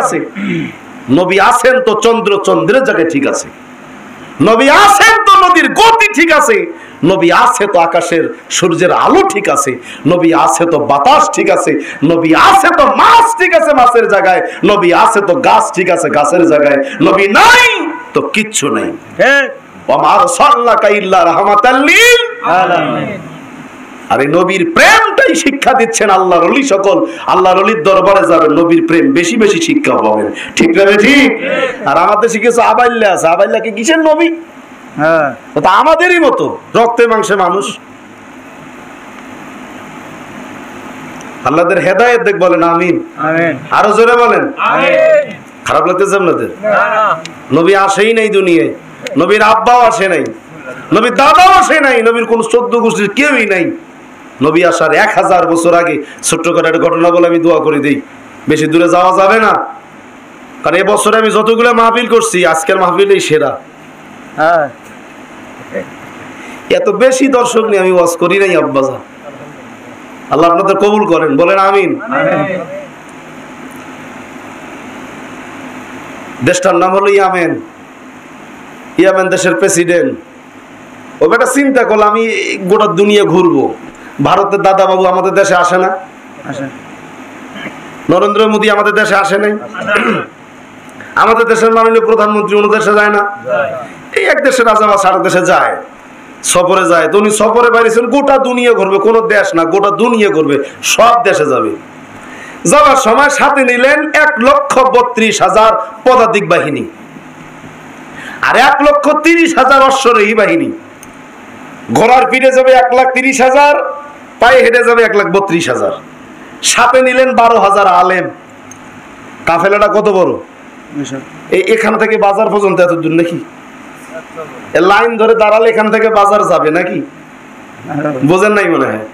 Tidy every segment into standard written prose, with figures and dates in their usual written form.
আছে, নবী আছেন তো চন্দ্র চন্দ্রের জায়গায় ঠিক আছে, নবী আছেন তো নদীর গতি ঠিক আছে, নবী আছে তো আকাশের সূর্যের আলো ঠিক আছে, নবী আছে তো বাতাস ঠিক আছে, নবী আছে তো মাছ ঠিক আছে মাছের জায়গায়, নবী আছে তো গাছ ঠিক আছে গাছের জায়গায়, নবী নাই তো কিচ্ছু নাই। ওয়া আরসালনাকা ইল্লা রাহমাতাল লিল আলামিন। আরে নবীর প্রেমটাই শিক্ষা দিচ্ছেন আল্লাহর ওলি সকল। আল্লাহর ওলির দরবারে যাবেন, নবীর প্রেম বেশি বেশি শিক্ষা পাবেন। ঠিক না ঠিক? আর আমাদের শিখেছে আবাইল্লা আছে, আবাইল্লাকে কিসের নবী? হ্যাঁ, তো আমাদেরই মতো রক্তে মাংসে মানুষ। আল্লাহদের হেদায়েত দেখ বলেন আমিন। আমিন। আরো জোরে বলেন আমিন। খারাপ লাগতেছে আপনাদের? নবী আসেই নাই দুনিয়ায়, নবীর আব্বাও আসে নাই, নবীর দাদাও আসে নাই, নবীর কোন 14 গোষ্ঠীর কেউই নাই। নবী আসার 1000 বছর আগে ছোট্ট করে একটা ঘটনা বলে আমি দোয়া করে দিই, বেশি দূরে যাওয়া যাবে না, কারণ এবছরে আমি যতগুলো মাহফিল করছি আজকের মাহফিলই সেরা। হ্যাঁ, এত বেশি দর্শক নিয়ে আমি ওয়াজ করি নাই আব্বাজা। আল্লাহ আপনাদের কবুল করেন, বলেন আমিন। দেশটার নাম হলো ইয়ামেন। ইয়ামেন দেশের প্রেসিডেন্ট। ও বেটা চিন্তা করলো আমি গোটা দুনিয়া ঘুরবো, ভারতের দাদা বাবু আমাদের দেশে আসে না, নরেন্দ্র মোদী আমাদের দেশে আসে নাই, আমাদের দেশের মাননীয় প্রধানমন্ত্রী অন্য দেশে যায় না, এই এক দেশের রাজা বা সারা দেশে যায়, সফরে যায়। তো উনি সফরে বাইরেছেন, গোটা দুনিয়া ঘুরবে, কোনো দেশ না গোটা দুনিয়া ঘুরবে, সব দেশে যাবে। যাওয়ার সময় সাথে নিলেন 1,32,000 পদাতিক বাহিনী আর 1,30,000 অশ্বরোহী বাহিনী। ঘোড়ার পিঠে যাবে 1,30,000, পায়ে হেঁটে যাবে 1,32,000। সাথে নিলেন 12,000 আলেম। কাফেলাটা কত বড়! এখান থেকে বাজার পর্যন্ত এত দূর নাকি? লাইন ধরে দাঁড়ালে এখান থেকে বাজার যাবে নাকি? বোঝেন নাই মনে হয়।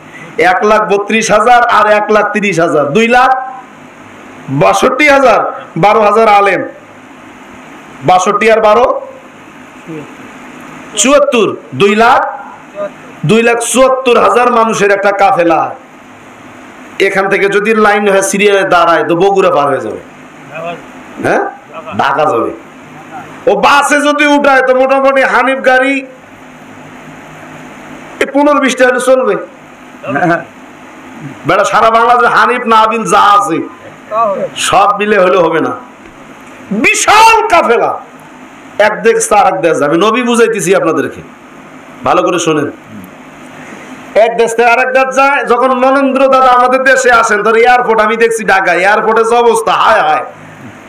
1,32,000 আর 1,30,000, 2,62,000, 12,000 আলেম। 62 আর 12 74, 2,74,000 মানুষের একটা কাফেলা। এখান থেকে যদি লাইন হয়ে সিরিয়ালে দাঁড়ায় তো বগুড়া পার হয়ে যাবে, হ্যাঁ, ঢাকা যাবে। ও বাসে যদি উঠায় তো মোটামুটি হানিফ গাড়ি 15-20টা হলে চলবে। বেটা সারা বাংলাদেশে হানিফ নাবিল যা আছে সব মিলে হলে হবে না। বিশাল কাফেলা, এক দেশ আর এক দেশ যাবে। নবী বুঝাইতেছি আপনাদেরকে, ভালো করে শোনেন। এক দেশ থেকে আরেক দেশ যায়। যখন নরেন্দ্র দাদা আমাদের দেশে আসেন, ধর এয়ারপোর্ট আমি দেখছি ঢাকা, এয়ারপোর্টের যে অবস্থা, হায় হায়,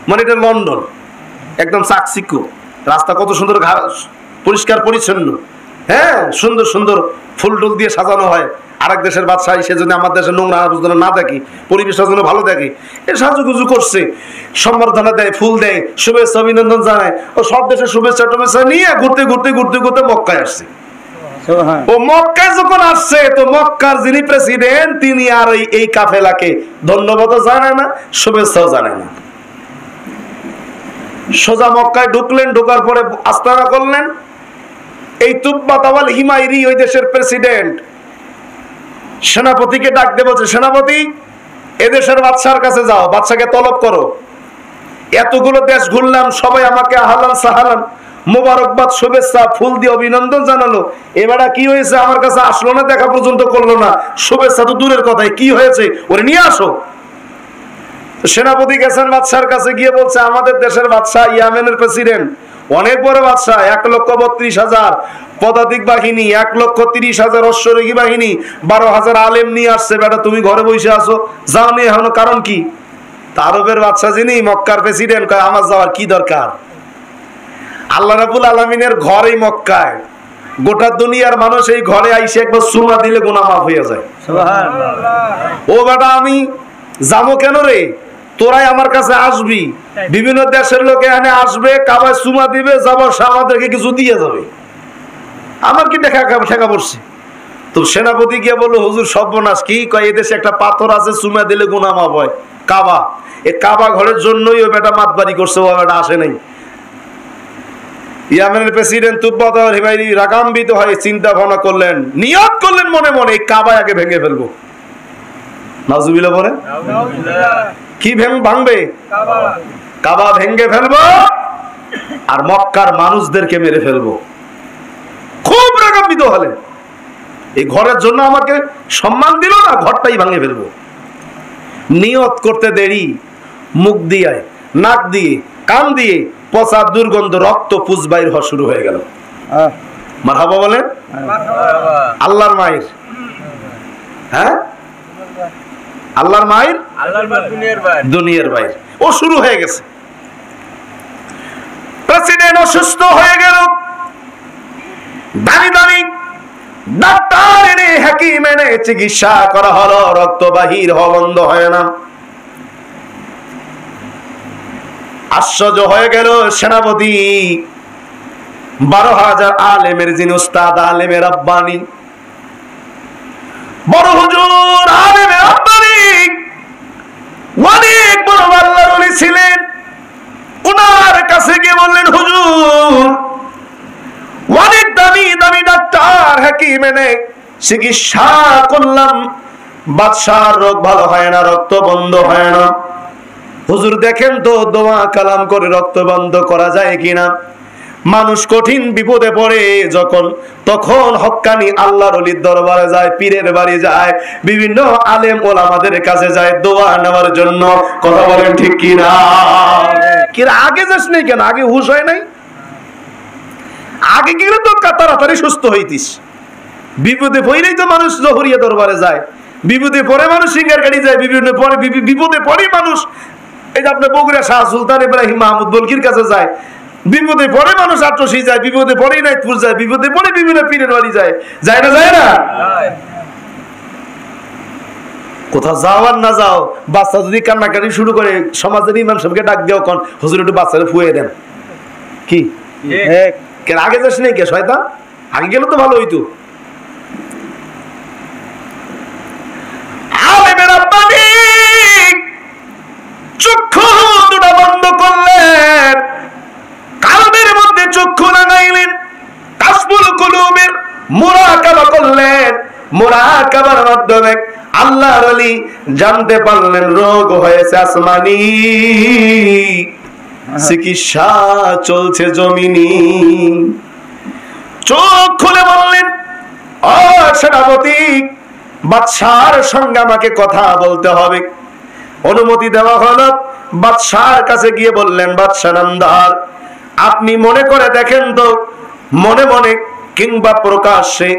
মানে এটা লন্ডন, একদম চাকচিক্য, রাস্তা কত সুন্দর পরিষ্কার পরিচ্ছন্ন, হ্যাঁ, সুন্দর সুন্দর ফুল টুল দিয়ে সাজানো হয়। আরেক দেশের বাদশাহ সেজন্য আমার দেশের নোংরা না দেখি, পরিবেশটা যেন ভালো দেখে, এ সাজুগুজু করছে, সম্বর্ধনা দেয়, ফুল দেয়, শুভেচ্ছা অভিনন্দন জানায়। ও সব দেশের শুভেচ্ছা টুভেচ্ছা নিয়ে ঘুরতে ঘুরতে ঘুরতে ঘুরতে মক্কায় আসছে। ও মক্কায় যখন আসছে তো মক্কার যিনি প্রেসিডেন্ট তিনি আর এই কাফেলাকে ধন্যবাদও জানায় না, শুভেচ্ছাও জানায় না। সোজা মক্কায় ঢুকলেন, ঢোকার পরে আস্তানা করলেন। এই তুব্বাত আল হিমায়রি ওই দেশের প্রেসিডেন্ট সেনাপতিকে ডাক দিয়ে বলছে, সেনাপতি এদেশের বাদশার কাছে যাও, বাদশাকে তলব করো। এতগুলো দেশ ঘুরলাম, সবাই আমাকে আহলান সাহালান মোবারকবাদ শুভেচ্ছা ফুল দিয়ে অভিনন্দন জানালো, এবারে কি হয়েছে আমার কাছে আসলো না, দেখা পর্যন্ত করলো না, শুভেচ্ছা তো দূরের কথাই, কি হয়েছে ওরে নিয়ে আসো। সেনাপতি গেছেন বাদশার কাছে, গিয়ে বলছে আমাদের দেশের বাদশাহ ইয়ামেনের প্রেসিডেন্ট অনেক বড় বাদশাহ, 1,32,000 পদাতিক বাহিনী, 1,30,000 অশ্বরোহী বাহিনী, 12,000 আলেম নিয়ে আসছে। বেটা তুমি ঘরে বসে আছো, যাও নিয়ে এখনো, কারণ কি? আরবের বাদশাহ যিনি মক্কার প্রেসিডেন্ট কয় আমার যাওয়ার কি দরকার? আল্লাহ রাব্বুল আলামিনের ঘরেই মক্কায়, গোটা দুনিয়ার মানুষ এই ঘরে আইসে একবার সুমা দিলে গুনাহ মাফ হয়ে যায়। সুবহানাল্লাহ। ও বেটা আমি যাবো কেন রে? তোরাই আমার কাছে আসবি, বিভিন্ন দেশের লোক এখানে আসবে, কাবায় সুমা দিবে, যাবার আমাদেরকে কিছু দিয়ে যাবে, আমার কি দেখা পড়ছে? তো সেনাপতি গিয়ে বললো, হুজুর সর্বনাশ। কি কয়? এদেশে একটা পাথর আছে, সুমা দিলে গুনাহ মাফ হয়, কাবা। এই কাবা ঘরের জন্যই ওই বেটা মাতবাড়ি করছে, ও বেটা আসে নাই। ইয়ামেনের প্রেসিডেন্ট তুব্বাত আল হিমায়রি রাগান্বিত হয়ে চিন্তা ভাবনা করলেন, নিয়ত করলেন মনে মনে, এই কাবা আগে ভেঙে ফেলবো। নাউজুবিল্লাহ বলেন। কি ভাঙবে? কাবা ভেঙে ফেলবো আর মক্কার মানুষদেরকে মেরে ফেলবো। খুব রাগান্বিত হলেন, এই ঘরের জন্য আমাকে সম্মান দিল না, ঘরটাই ভাঙে ফেলবো। নিয়ত করতে দেরি, মুখ দিয়ে, নাক দিয়ে, কান দিয়ে পচা দুর্গন্ধ রক্ত পুজ বাইর হওয়া শুরু হয়ে গেল। মারহাবা বলেন। আল্লাহর মায়ের, হ্যাঁ আল্লাহর মায়ের, দুনিয়ার বাইর ও শুরু হয়ে গেছে। প্রেসিডেন্ট অসুস্থ হয়ে গেল, দামি দামি ডাক্তার এনে হাকিম এনে চিকিৎসা করা হলো, রক্ত বাহির হওয়া বন্ধ হয় না। আশ্চর্য হয়ে গেল সেনাপতি, 12,000 আলেমের যিনি উস্তাদ, আলেমে রাব্বানি, বড় হুজুর আলেমে রাব্বানি, অনেক বড় আল্লাহর ওলি ছিলেন। ওনার কাছে গিয়ে বললেন, হুজুর অনেক দামি দামি ডাক্তার হাকিম এনে চিকিৎসা করলাম, বাদশার রোগ ভালো হয় না, রক্ত বন্ধ হয় না। হুজুর দেখেন তো দোয়া কালাম করে রক্ত বন্ধ করা যায় কিনা। মানুষ কঠিন বিপদে পড়ে যখন, তখন হক্কানি আল্লাহর ওলির দরবারে যায়, পীরের বাড়ি যায়, বিভিন্ন আলেম ওলামাদের কাছে যায় দোয়া নেওয়ার জন্য। কথা বলেন ঠিক কিনা? কিরা আগে যাস নাই কেন? আগে হুশ হয় নাই? আগে গেলে তো তাড়াতাড়ি সুস্থ হইতিস। বিপদে পড়েই তো মানুষ জহরিয়া দরবারে যায়, বিপদে পড়ে মানুষ সিঙ্গার গাড়ি যায়, বিপদে পড়ে মানুষ এই যে আপনার বগুড়া শাহ সুলতান ইব্রাহিম মাহমুদ বলকির কাছে যায়, বিপদে পড়ে মানুষ আটরশি যায়, বিপদে পড়ে নাইতপুর যায়, বিপদে পড়ে বিভিন্ন পীরের বাড়ি যায়। যায় না? যায় না? কোথাও যাও আর না যাও, বাচ্চা যদি কান্নাকাটি শুরু করে, সমাজের ইমাম সাহেবকে ডাক দেও, কোন হুজুর একটু বাচ্চারা ফুয়ে দেন। কি কেন আগে যাস নাই কে শয়তান? আগে গেলে তো ভালো হইতো। চক্ষু দুটা বন্ধ করলেন, কালবের মধ্যে চক্ষু লাগাইলেন, কাশফুল কুলুবের মুরাকাবা করলেন। মুরাকাবার মাধ্যমে আল্লাহর ওলি জানতে পারলেন রোগ হয়েছে আসমানি, চিকিৎসা চলছে জমিনি। চোখ খুলে বললেন, ও সেনাপতি, বাদশার সঙ্গে আমাকে কথা বলতে হবে। অনুমতি দেওয়া হলো। বাদশার কাছে গিয়ে বললেন, বাদশা নামদার, আপনি মনে করে দেখেন তো, মনে মনে কিংবা প্রকাশ্যে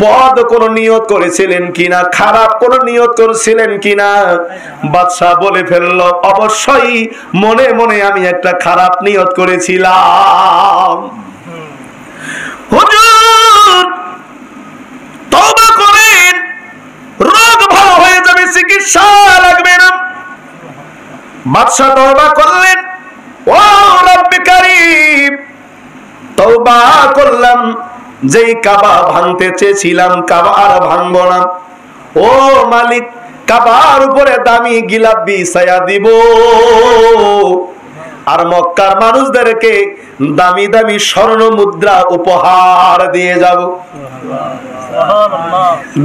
বদ কোন নিয়ত করেছিলেন কিনা, খারাপ কোন নিয়ত করেছিলেন কিনা। বাদশা বলে ফেলল, অবশ্যই মনে মনে আমি একটা খারাপ নিয়ত করেছিলাম। হুজুর তওবা করেন, রোগ ভালো হয়ে যাবে, চিকিৎসা লাগবে না। বাদশা তওবা করলেন, ও রব্বে কারীম, তওবা করলাম, যেই কাবা ভাঙতে চেয়েছিলাম কাবা আর ভাঙবো না। ও মালিক, কাবার উপরে দামি গিলাপ বিছায়া দিব, আর মক্কার মানুষদেরকে দামি দামি স্বর্ণ মুদ্রা উপহার দিয়ে যাব।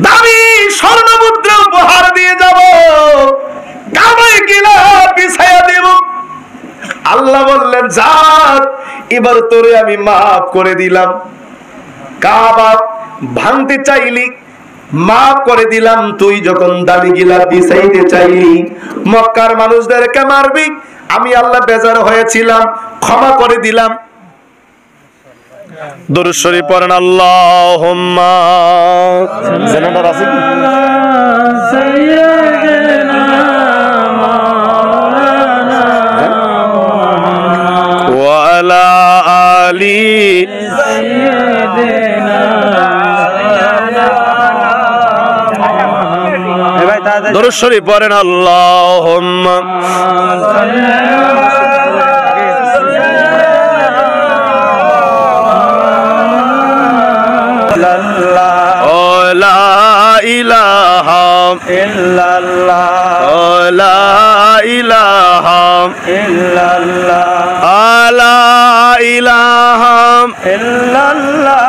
দামি স্বর্ণ মুদ্রা উপহার দিয়ে যাব, কাবায় গিলাপ বিছায়া দিব। আল্লাহ বললেন, যাক, এবার তোরে আমি মাফ করে দিলাম। কাবা ভাঙতে চাইলি, মাফ করে দিলাম। তুই যখন দামি গিলাপ বিছাইতে চাইলি, মক্কার মানুষদেরকে মারবি, আমি আল্লাহ বেজার হয়েছিলাম, ক্ষমা করে দিলাম। দুরূদ শরীফ পড়েন, আল্লাহুম্মা জেনারেটর আছে কি? ওয়া আলা আলি দুরূদ শরীফ পড়েন, আল্লাহুম্মা লা ইলাহা ইল্লাল্লাহ, লা ইলাহা ইল্লাল্লাহ, লা ইলাহা ইল্লাল্লাহ,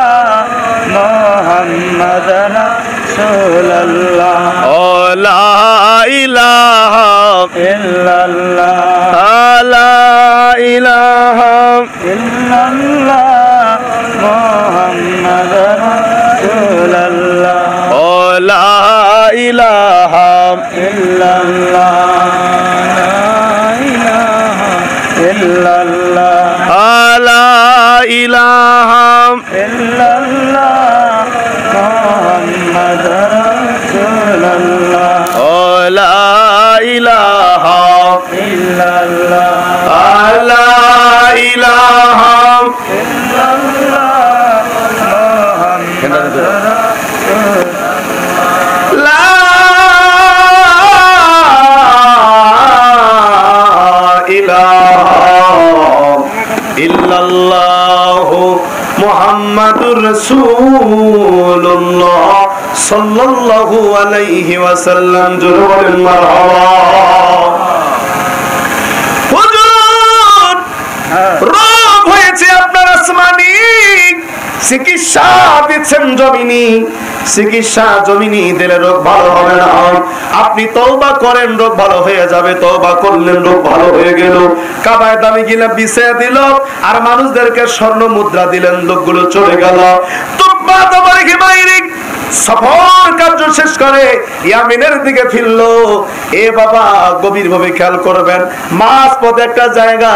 মুহাম্মাদুর রাসূলুল্লাহ, লা ইলাহা ইল্লাল্লাহ। ইল্লাল্লাহ লা ইলাহা ইল্লাল্লাহ মুহাম্মাদুর রাসূলুল্লাহ লা ইলাহা ইল্লাল্লাহ লা ইলাহা ইল্লাল্লাহ মুহাম্মাদুর রাসূলুল্লাহ লা ইলাহা ইল্লাল্লাহ লা ইলাহা লা ইলাহা ইল্লাল্লাহু মুহাম্মাদুর রাসূলুল্লাহ সাল্লাল্লাহু আলাইহি ওয়াসাল্লাম। জোরে বলেন মারহাবা। হুজুর রোগ হয়েছে আপনার আসমানি, চিকিৎসা দিচ্ছেন জমিনি, চিকিৎসা জমিনি দিলে রোগ ভালো হবে না। আপনি তওবা করেন, রোগ ভালো হয়ে যাবে। তওবা করলেন, রোগ ভালো হয়ে গেল। কাবায় দামি গিলা বিছিয়ে দিল, আর মানুষদেরকে স্বর্ণ মুদ্রা দিলেন, লোকগুলো চলে গেল। তুব্বা তোমার কি বাইরে সফর কার্য শেষ করে ইয়ামিনের দিকে ফিরলো। এ বাবা গভীর ভাবে খেয়াল করবেন, মাঝ পথে একটা জায়গা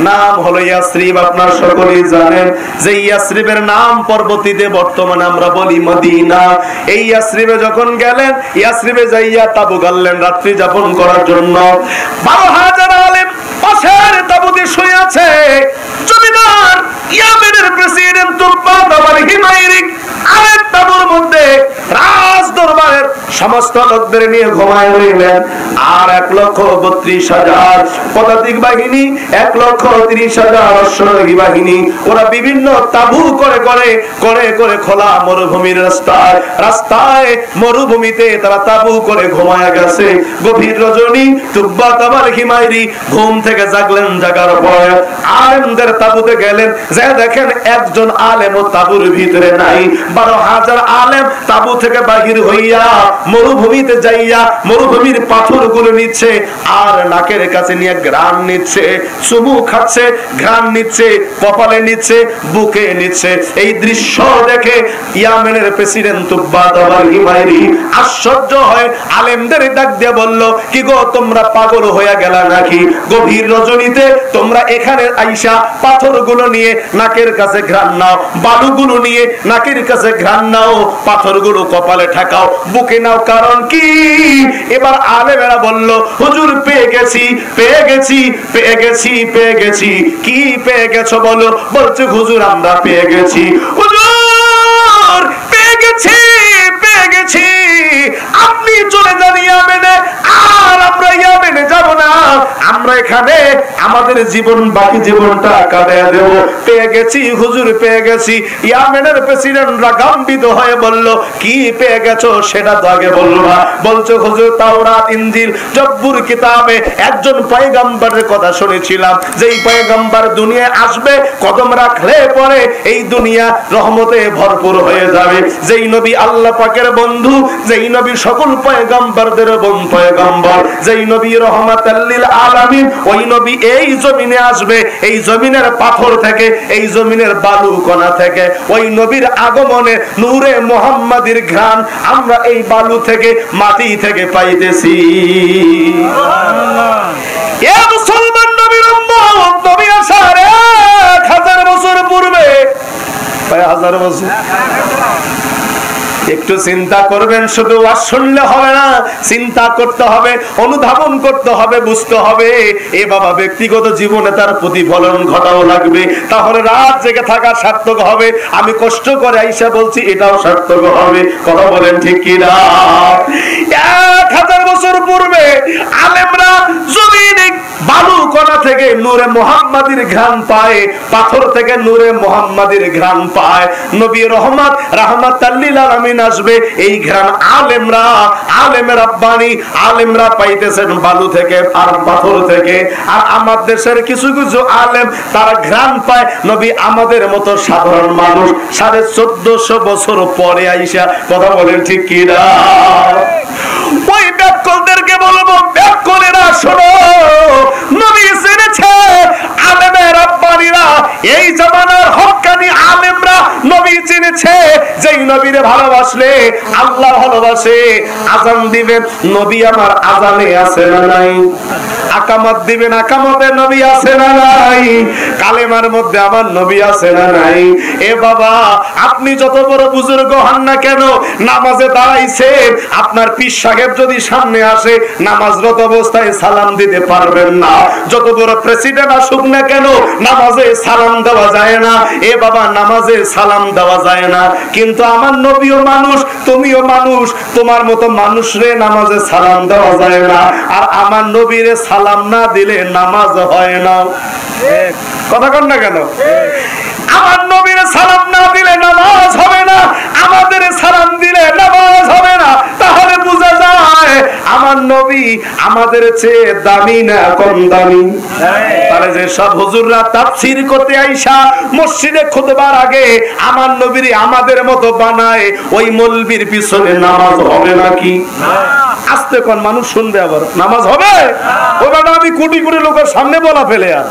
নাম হলো ইয়াসরিব। আপনার সকলেই জানেন যে ইয়াসরিবের নাম পরবর্তীতে বর্তমানে আমরা বলি মদিনা। এই ইয়াসরিবে যখন গেলেন, ইয়াসরিবে যাইয়া তাবু গাড়লেন রাত্রি যাপন করার জন্য। 12,000 আলেম পাশের তাবুতে শুয়ে আছে। জমিদার ইয়ামিনের প্রেসিডেন্ট তুব্বা বাবার হিমায়রিক আরেক তাবুর মধ্যে রাজ দরবারের সমস্ত লোকদের নিয়ে ঘুমায় রইলেন। আর 1,32,000 পদাতিক বাহিনী, 1,30,000 অশ্বারোহী বাহিনী, ওরা বিভিন্ন তাবু করে করে করে করে খোলা মরুভূমির রাস্তায় রাস্তায় মরুভূমিতে তারা তাবু করে ঘুমায় গেছে। গভীর রজনী তুব্বা তাবার হিমায়রি ঘুম থেকে জাগলেন। জাগার পর আলেমদের তাবুতে গেলেন, যে দেখেন একজন আলেম ও তাবুর ভিতরে নাই। 12,000 আলেম তাবু থেকে বাহির হইয়া মরুভূমিতে যাইয়া মরুভূমির পাথরগুলো নিচ্ছে, আর নাকের কাছে নিয়ে ঘ্রাণ নিচ্ছে, চুমু খাচ্ছে, ঘ্রাণ নিচ্ছে, কপালে নিচ্ছে, বুকে নিচ্ছে। এই দৃশ্য দেখে ইয়ামেনের প্রেসিডেন্ট তুব্বা তাবার হিমায়রি আশ্চর্য হয়, আলেমদের ডাক দিয়ে বলল, কি গো তোমরা পাগল হয়ে গেলা নাকি? গভীর রজনীতে তোমরা এখানে আইসা পাথরগুলো নিয়ে নাকের কাছে ঘ্রাণ নাও, বালুগুলো নিয়ে নাকের কাছে ঘ্রাণ নাও, পাথরগুলো কপালে ঠেকাও, বুকে নাও, কারণ কি? এবার আলেমেরা বলল, হুজুর পেয়ে গেছি, পেয়ে গেছি, পেয়ে গেছি, পেয়ে গেছি। কি পেয়ে গেছো বলো? বলছে হুজুর আমরা পেয়ে গেছি। হুজুর পেয়ে গেছি, পেয়ে গেছি, আপনি চলে যান ইয়ামেনে, আর আমরা ইয়ামেনে যাব না, আমরা এখানে আমাদের জীবন বাকি জীবনটা কাটিয়ে দেব। পেয়ে গেছি হুজুর, পেয়ে গেছি। ইয়ামেনের প্রেসিডেন্টরা গম্ভীর হয়ে বলল, কি পেয়ে গেছো সেটা তো আগে বললো না। বলছে হুজুর তাওরাত, ইনজিল, জব্বুর কিতাবে একজন পয়গম্বরের কথা শুনেছিলাম, যেই পয়গম্বর দুনিয়ায় আসবে, কদম রাখলে পরে এই দুনিয়া রহমতে ভরপুর হয়ে যাবে। যেই নবী আল্লাহ পাকের বন্ধু, যেই নবী সকল পয়গম্বরদের পয়গম্বর, যেই নবী রহমাতাল লিল আলামিন, ওই নবী এই জমিনে আসবে। এই জমিনের পাথর থেকে, এই জমিনের বালু কণা থেকে ওই নবীর আগমনে নূরে মুহাম্মাদির ঘ্রাণ আমরা এই বালু থেকে, মাটি থেকে পাইতেছি। এ মুসলমান নবীর উম্মত, নবী আসার 1000 বছর পূর্বে, 1000 বছর। একটু চিন্তা করবেন, শুধু ওয়াজ শুনলে হবে না, চিন্তা করতে হবে, অনুধাবন করতে হবে, বুঝতে হবে। এ বাবা ব্যক্তিগত জীবনে তার প্রতিফলন ঘটাও লাগবে, তাহলে রাত জেগে থাকা সার্থক হবে। আমি কষ্ট করে আইসা বলছি, এটাও সার্থক হবে। কথা বলেন ঠিক কিনা? 1000 বছর পূর্বে আলেমরা জমিনে বালু কণা থেকে নূরে মুহাম্মাদির ঘ্রাণ পায়, পাথর থেকে নূরে মুহাম্মাদির ঘ্রাণ পায়। নবী রহমত রাহমাতাল লিল আলামিন আসবে, এই ঘ্রাণ আলেমরা, আলেমের রাব্বানি আলেমরা পাইতেছেন বালু থেকে আর পাথর থেকে। আর আমার দেশের কিছু কিছু আলেম তারা ঘ্রাণ পায় নবী আমাদের মতো সাধারণ মানুষ 1450 বছর পরে আইসা। কথা বলেন ঠিক কিনা? ওই ব্যাকলদেরকে বলবো, কোলেরা শোনো, নবী জেনেছে আলেমে রাব্বানীরা, এই জামানার হক্কানি আলেমরা নবী চিনেছে, যেই নবীরে ভালোবাসলে আল্লাহ ভালোবাসে। আজান দিবেন, নবী আমার আজানে আছে না নাই? আকামত দিবেন, আকামতে নবী আছে না নাই? কালেমার মধ্যে আমার নবী আছে না নাই? এ বাবা, আপনি যত বড় বুজুর্গ হন না কেন, নামাজে দাঁড়াইছেন, আপনার পীর সাহেব যদি সামনে আসে নামাজরত অবস্থায় সালাম দিতে পারবেন না। যত বড় প্রেসিডেন্ট আসুক না কেন, নামাজে সালাম দেওয়া যায় না। এ বাবা, নামাজে সালাম দেওয়া যায় না। কিন্তু আমার নবীও মানুষ, তুমিও মানুষ, তোমার মতো মানুষরে নামাজে সালাম দেওয়া যায় না। আর আমার নবীরে সালাম না দিলে নামাজ হয় না। কথা কন না কেন? আমার নবীরে সালাম না দিলে নামাজ হবে না, আমাদের সালাম দিলে নামাজ হবে না। তাহলে বোঝা যায় আমার নবী আমাদের চেয়ে দামি না কম দামি? তাহলে যে সব হুজুররা তাফসীর করতে আইসা মসজিদে খুতবার আগে আমার নবীর আমাদের মতো বানায়, ওই মৌলবীর পিছনে নামাজ হবে নাকি? আস্তে কোন মানুষ শুনবে, আবার নামাজ হবে? ওটা আমি কোটি কোটি লোকের সামনে বলা ফেলে আর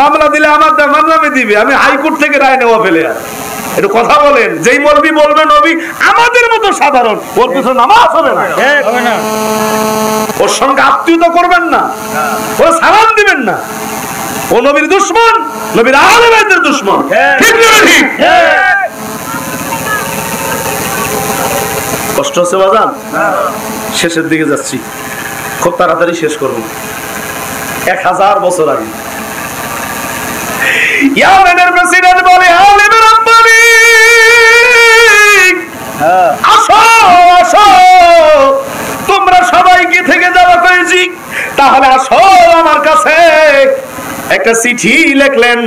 মামলা দিলে আমার মামলামে দিবে, আমি হাইকোর্ট থেকে রায় নেওয়া ফেলে আর একটু কথা বলেন। যেই মৌলবী বলবে নবী আমাদের মতো সাধারণ, ওর পিছনে নামাজ হবে না, ওর সঙ্গে আত্মীয়তা করবেন না, ওর সালাম দিবেন না। ও নবীর দুশমন, নবীর আহলে বাইতের দুশমন। ঠিক না ঠিক? কষ্ট হচ্ছে বাজান? শেষের দিকে যাচ্ছি, খুব তাড়াতাড়ি শেষ করবো। 1000 বছর আগে ইয়ামেনের প্রেসিডেন্ট বলে, আলেমে রাব্বানী আসো আসো, তোমরা সবাই কি থেকে যাওয়া করেছি, তাহলে আসো আমার কাছে। একটা চিঠি লিখলেন,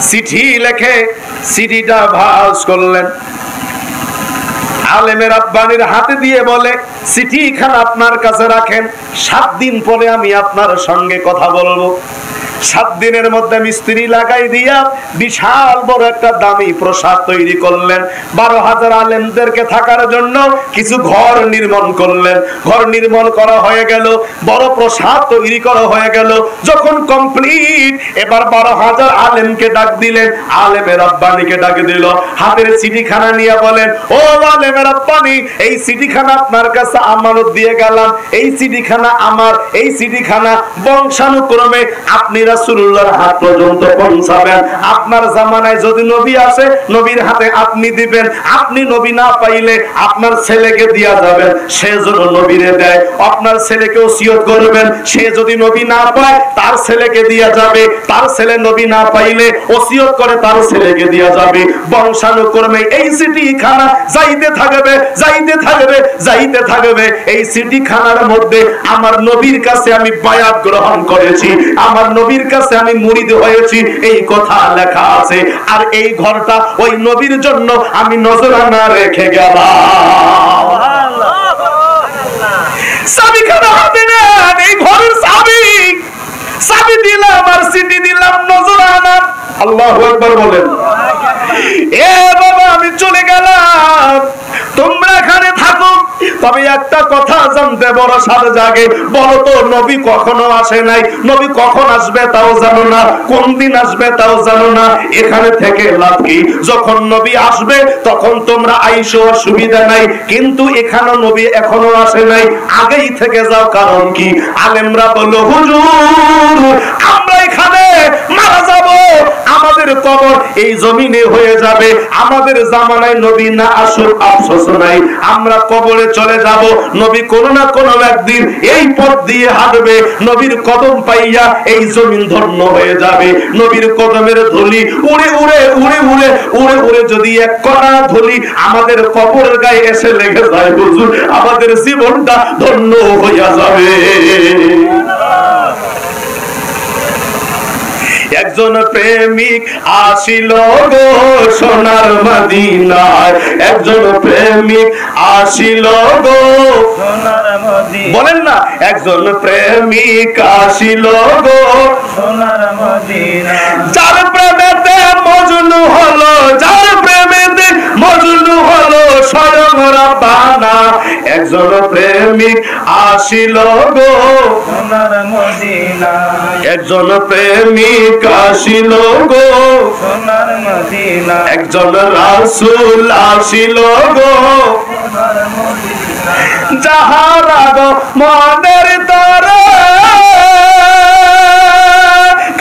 চিঠি লিখে চিঠিটা ভাঁজ করলেন, আলেমে রাব্বানীর হাতে দিয়ে বলে, চিঠিখানা আপনার কাছে রাখেন, 7 দিন পরে আমি আপনার সঙ্গে কথা বলবো। 7 দিনের মধ্যে মিস্ত্রি লাগাই দিয়া বিশাল বড় একটা দামি প্রাসাদ তৈরি করলেন। 12,000 আলেমদেরকে থাকার জন্য কিছু ঘর নির্মাণ করলেন। ঘর নির্মাণ করা হয়ে গেল, বড় প্রাসাদ তৈরি করা হয়ে গেল। যখন কমপ্লিট, এবার 12,000 আলেমকে ডাক দিলেন, আলেমে রাব্বানীকে ডাক দিল, হাতের চিঠিখানা নিয়ে বলেন, ও আলেমে রাব্বানী, এই চিঠিখানা আপনার কাছে আমানত দিয়ে গেলাম, এই চিঠিখানা আমার, এই চিঠিখানা বংশানুক্রমে আপনি রাসূলুল্লাহর হাত পর্যন্ত পৌঁছাবেন। আপনার জামানায় যদি নবী আসে, নবীর হাতে আপনি দিবেন, আপনি নবী না পাইলে আপনার ছেলেকে দিয়া যাবেন, সে যেন নবীরে দেয়। আপনার ছেলেকে ওসিয়ত করবেন, সে যদি নবী না পায় তার ছেলেকে দিয়া যাবে, তার ছেলে নবী না পাইলে ওসিয়ত করে তার ছেলেকে দিয়া যাবে। বংশানুক্রমে এই চিঠিখানা যাইতে থাকবে, যাইতে থাকবে, যাইতে থাকবে। এই চিঠিখানার মধ্যে আমার নবীর কাছে আমি বায়াত গ্রহণ করেছি, আমার নবীর কাছে আমি মুরিদ হয়েছি, এই কথা লেখা আছে। আর এই ঘরটা ওই নবীর জন্য আমি নজরানা রেখে গেলাম। চাবিখানা হাতে নেন, এই ঘরের চাবি, চাবি দিলাম আর চিঠি দিলাম, নজরানা। আল্লাহু আকবার বলেন। এ বাবা, আমি চলে গেলাম, তোমরা এখানে থাকো। তবে একটা কথা জানতে বড় সাথে জাগে, বলো তো নবী কখনো আসে নাই, নবী কখন আসবে তাও জানো না, কোন দিন আসবে তাও জানো না, এখানে থেকে লাভ কি? যখন নবী আসবে তখন তোমরা আইসো, অসুবিধা নাই, কিন্তু এখানে নবী এখনো আসে নাই, আগেই থেকে যাও। কারণ কি? আলেমরা বলল, হুজুর আমরা এখানে মারা যাব, আমাদের কবর এই জমিনে হয়ে যাবে, আমাদের জামানায় নবী না আসুক আফসোস নাই, আমরা কবরে চলে যাব। নবী কোনো না কোনো একদিন এই পথ দিয়ে হাঁটবে, নবীর কদম পাইয়া এই জমিন ধন্য হয়ে যাবে। নবীর কদমের ধুলি উড়ে উড়ে উড়ে উড়ে উড়ে উড়ে যদি এক কণা ধুলি আমাদের কবরের গায়ে এসে লেগে যায়, হুজুর আমাদের জীবনটা ধন্য হইয়া যাবে। একজন প্রেমিক আসিল গো সোনার মদিনায়, একজন প্রেমিক আসিল গো সোনার মদিনায়, বলেন না, একজন প্রেমিক আসিল গো সোনার মদিনায়, যার প্রেমেতে মজনু হলো, যার প্রেমেতে মজনু হলো স্বয়ং রাব্বানা। একজন প্রেমিক প্রেমিক আসিল গো সোনার মদিনা একজন প্রেমিক আসিল গো সোনার মদিনা একজন রাসূল আসিল গো সোনার মদিনা যাহার গো মনের তরে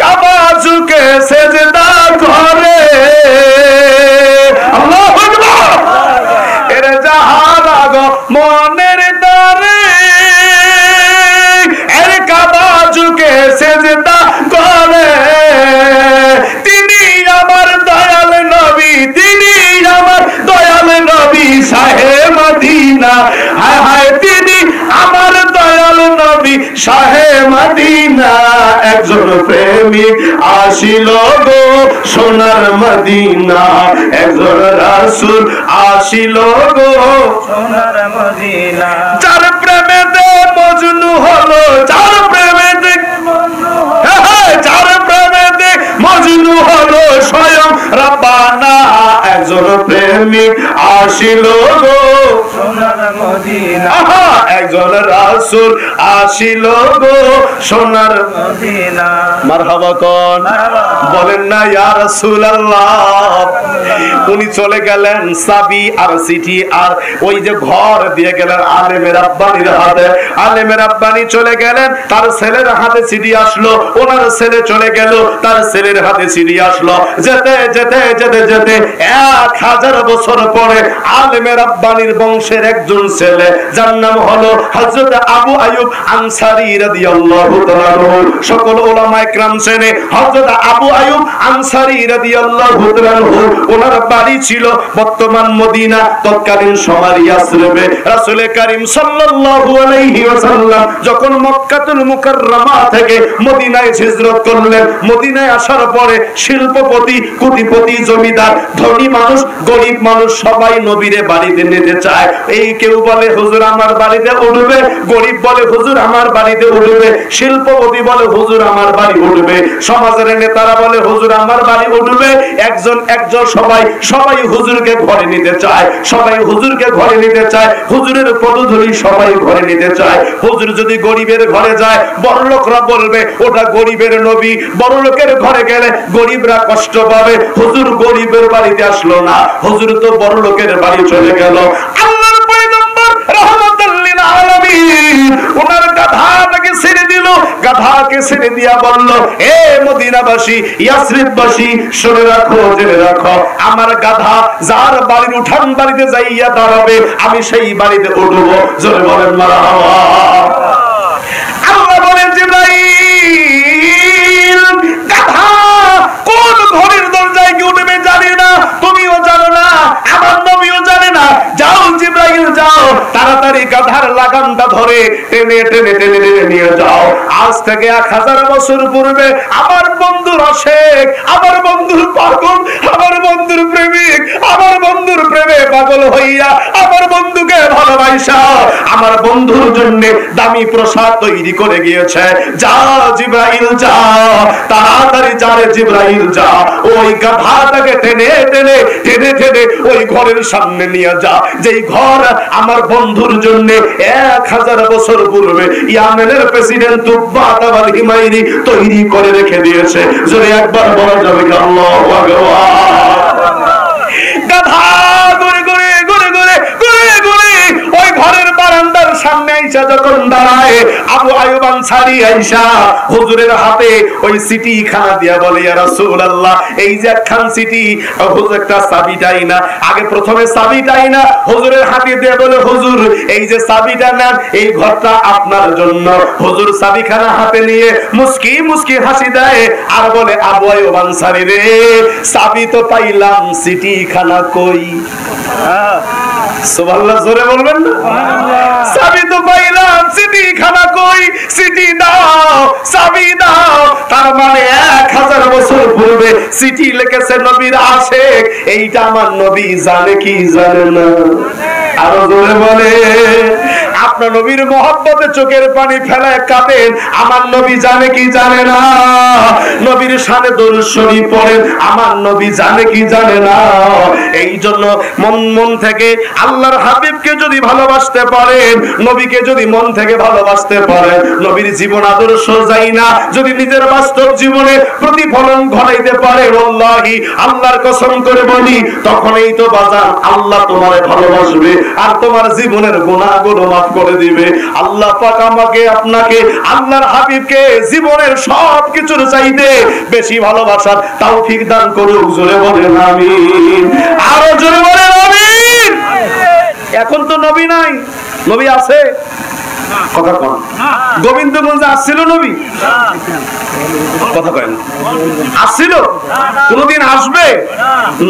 কাবা ঝুঁকে সেজদা করে আল্লাহু আকবার এর যাহার গো মনের তরে এর কাবা ঝুঁকে সেজদা করে তিনি আমার দয়াল নবী তিনি আমার দয়াল নবী শাহে মদিনা হায় হায় তিনি আমার দয়াল নবী শাহে মদিনা একজন প্রেমিক আসিল গো সোনার মদিনা একজন রাসূল আসিল গো সোনার মদিনা যার প্রেমেতে মজনু হলো যার প্রেমেতে যার প্রেমেতে মজনু হলো স্বয়ং রাব্বানা একজন প্রেমিক আসিল গো সোনার মদিনা একজন রাসূল আসিল গো সোনার মদিনা মারহাবা কোন বলেন না ইয়া রাসূলুল্লাহ উনি চলে গেলেন চাবি আর চিঠি আর ওই যে ঘর দিয়ে গেলেন আলেমে রাব্বানির হাতে আলেমে রাব্বানি চলে গেলেন তার ছেলের হাতে চিঠি আসলো ওনার ছেলে চলে গেল তার ছেলের হাতে চিঠি আসলো যেতে যেতে যেতে যেতে 1000 বছর পরে আলেমে রাব্বানির বংশের একজন ছেলে যার নাম হলো হযরত আবু আইয়ুব আনসারী রাদিয়াল্লাহু তাআলা আনহু সকল উলামায়ে কেরাম চেনে হযরত আবু আইয়ুব আনসারী রাদিয়াল্লাহু তাআলা আনহু ওনার বাড়ি ছিল বর্তমান মদিনা তৎকালীন সময় ইয়াসরিবে রাসূল কারীম সাল্লাল্লাহু আলাইহি ওয়াসাল্লাম যখন মক্কাতুল মুকাররমা থেকে মদিনায় হিজরত করলেন মদিনায় আসার পরে শিল্পপতি কোটিপতি জমিদার ধনী মানুষ গরিব মানুষ সবাই নবীরে বাড়িতে নিতে চায় এই কেউ বলে হুজুর আমার বাড়িতে উঠবে গরিব বলে হুজুর আমার বাড়িতে উঠবে শিল্পপতি বলে হুজুর আমার বাড়ি উঠবে সমাজের নেতারা বলে হুজুর আমার বাড়ি উঠবে একজন একজন সবাই হুজুরকে ঘরে নিতে চায় সবাই হুজুরকে ঘরে নিতে চায় হুজুরের পদধূলি সবাই ঘরে নিতে চায় হুজুর যদি গরিবের ঘরে যায় বড়লোকরা বলবে ওটা গরিবের নবী বড়লোকের ঘরে গেলে গরিবরা কষ্ট পাবে হুজুর গরিবের বাড়িতে আসলো না হুজুর তো বড়লোকের বাড়ি চলে গেল আল্লাহর পয়গম্বর রাহমাতুল লিল আলামিন ওনার গাধাটাকে ছেড়ে দিল গাধাকে ছেড়ে দিয়া বলল এ মদিনাবাসী ইয়াসরিববাসী শুনে রাখো জেনে রাখো আমার গাধা যার বাড়ির উঠান বাড়িতে যাইয়া দাঁড়াবে আমি সেই বাড়িতে উঠবো জোরে বলেন মারহাবা আল্লাহ বলেন জিবরাইল গাধা কোন ঘরের দরজায় কি উঠবে জানি না তুমিও জানো না আমার নবীও জানে না যাও জিবরাইল যাও তাড়াতাড়ি গাধার লাগামটা ধরে টেনে টেনে টেনে টেনে নিয়ে যাও আজ থেকে 1000 বছর পূর্বে আমার বন্ধুর আশেক আমার বন্ধুর পাগল আমার বন্ধুর প্রেমিক আমার বন্ধুর প্রেমে পাগল হইয়া আমার বন্ধুকে ভালোবাসা আমার বন্ধুর জন্য দামি প্রসাদ তৈরি করে গিয়েছে যা জিবরাইল যা তাড়াতাড়ি যা রে জিবরাইল যা ওই গাধাটাকে টেনে টেনে টেনে টেনে ওই ঘরের সামনে নিয়ে যা যেই ঘর আমার বন্ধুর জন্য 1000 বছর পূর্বে ইয়েমেনের প্রেসিডেন্ট তুব্বা আল হিমাইরি তৈরি করে রেখে দিয়েছে যদি একবার বলা যাবে কি আল্লাহু আকবার গাধা ঘুরে ঘুরে ঘুরে ঘুরে ঘুরে ঘুরে ওই ঘরের বারান্দার সামনে আইসা যখন দাঁড়ায় আবু আইয়ুব আনসারী আইসা হুজুরের হাতে ওই চিঠি খানা দিয়া বলে ইয়া রাসূলুল্লাহ এই যে একখান চিঠি হুজুর একটা চাবিটাই না আগে প্রথমে চাবিটাই না হুজুরের হাতে দিয়ে বলে হুজুর এই যে চাবিটা নেন এই ঘরটা আপনার জন্য হুজুর চাবিখানা হাতে নিয়ে মুস্কি মুস্কি হাসি দেয় আর বলে আবু আইয়ুব আনসারী রে চাবি তো পাইলাম চিঠি খানা কই সুবহানাল্লাহ জোরে বলবেন না চাবি তো পাইলাম চিঠি খানা কই চিঠি দাও চাবি দাও তার মানে 1000 বছর পূর্বে চিঠি লিখেছে নবীর আশেক এইটা আমার নবী জানে কি জানে না আরো জোরে বলে আপনার নবীর মহব্বতে চোখের পানি ফেলায় কাঁদেন আমার নবী জানে কি জানে না নবীর শানে দরুদ শরীফ পড়েন, আমার নবী জানে কি জানে না? এই জন্য মন থেকে আল্লাহর হাবিবকে যদি ভালোবাসতে পারেন, নবীকে যদি মন থেকে ভালোবাসতে পারেন, নবীর জীবন আদর্শ যাই না যদি নিজের বাস্তব জীবনে প্রতিফলন ঘটাইতে পারে, ওয়াল্লাহি আল্লাহর কসম করে বলি, তখনই তো বাজান আল্লাহ তোমারে ভালোবাসবে আর তোমার জীবনের গুনাহগুলো মাফ করে দিবে। আল্লাহ পাক আমাকে আপনাকে আল্লাহর হাবিবকে জীবনের সব কিছুর চাইতে বেশি ভালোবাসার তৌফিক দান করুক। জোরে বলেন আমিন, আরো জোরে বলেন আমিন। এখন তো নবী নাই, নবী আছে? কথা কন। গোবিন্দগঞ্জে আসছিল নবী? কথা কয়েন, আসছিল? কোনদিন আসবে?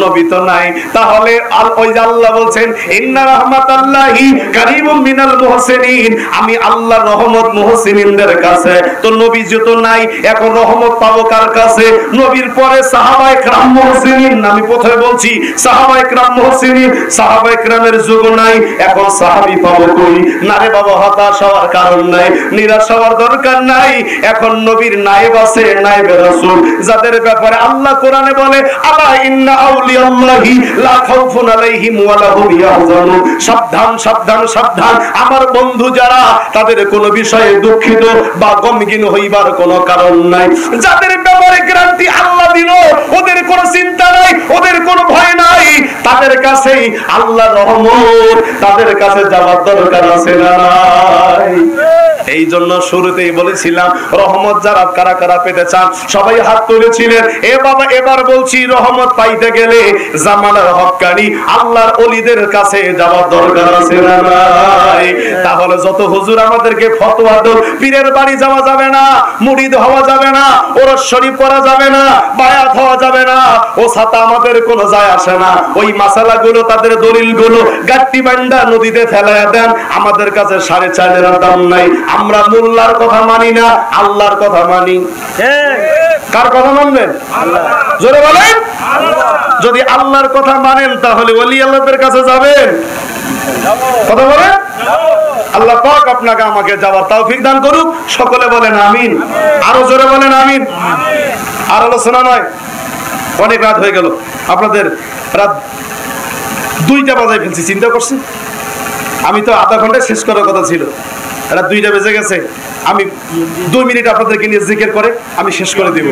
নবী তো নাই। তাহলে ওই যে আল্লাহ বলছেন ইন্না রাহমাতাল্লাহি কারীমুম মিনাল মুহসিনিন, আমি আল্লাহর রহমত মুহসিনিনদের কাছে। তো নবী যত নাই, এখন রহমত পাবো কার কাছে? নবীর পরে সাহাবায়ে কেরাম মুহসিনিন, আমি প্রথমে বলছি সাহাবায়ে কেরাম মুহসিনিন, সাহাবায়ে কেরামের যুগ নাই, এখন সাহাবী পাবো কই? না রে বাবা, হতাশ হওয়ার কারণ নাই, নিরাশ হওয়ার দরকার নাই। এখন নবীর নায়েব আছে, নায়েবে রাসূল, যাদের ব্যাপারে আল্লাহ কোরআনে বলে আলা ইন্না আউলিয়াল্লাহি লা খাউফুন আলাইহিম ওয়া লা হুম ইয়াহজানুন। সাবধান সাবধান সাবধান, আমার বন্ধু যারা, তাদের কোনো বিষয়ে দুঃখিত বা গমগিন হইবার কোনো কারণ নাই। যাদের ব্যাপারে গ্যারান্টি আল্লাহ দিল, ওদের কোনো চিন্তা নাই, ওদের কোনো ভয় নাই, তাদের কাছেই আল্লাহর রহমত, তাদের কাছে যাওয়ার দরকার আছে না নাই? এই জন্য শুরুতেই বলেছিলাম রহমত যারা কারা কারা পেতে চান সবাই হাত তুলেছিলেন। এ বাবা, এবার বলছি রহমত পাইতে গেলে জামানার হক্কানি আল্লাহর ওলিদের কাছে যাওয়ার দরকার আছে না নাই? তাহলে যত হুজুর আমাদেরকে ফতোয়া দেন, পীরের বাড়ি যাওয়া যাবে না, মুরিদ হওয়া যাবে না, ওরস শরীফ পড়া যাবে না, বায়াত হওয়া যাবে না, ও সাথে আমাদের কোনো যায় আসে না। ওই মাসালাগুলো, তাদের দলিলগুলো গাট্টি বান্ডা নদীতে ফেলাইয়া দেন, আমাদের কাছে 4.5 দাম নাই। আমরা মোল্লার কথা মানি না, আল্লাহর কথা মানি। কার কথা মানবেন? আল্লাহ। জোরে বলেন আল্লাহ। যদি আল্লাহর কথা মানেন তাহলে ওলি আল্লাহদের কাছে যাবেন। কথা বলেন। আল্লাহ পাক আপনাকে আমাকে যাওয়ার তৌফিক দান করুক। সকলে বলেন আমিন, আরো জোরে বলেন আমিন। আর আলোচনা নয়, অনেক রাত হয়ে গেল, আপনাদের রাত 2টা বাজায় ফেলছি, চিন্তা করছি। আমি তো আধা ঘন্টায় শেষ করার কথা ছিল, রাত 2টা বেজে গেছে। আমি 2 মিনিট আপনাদেরকে নিয়ে জিকির করে আমি শেষ করে দিব।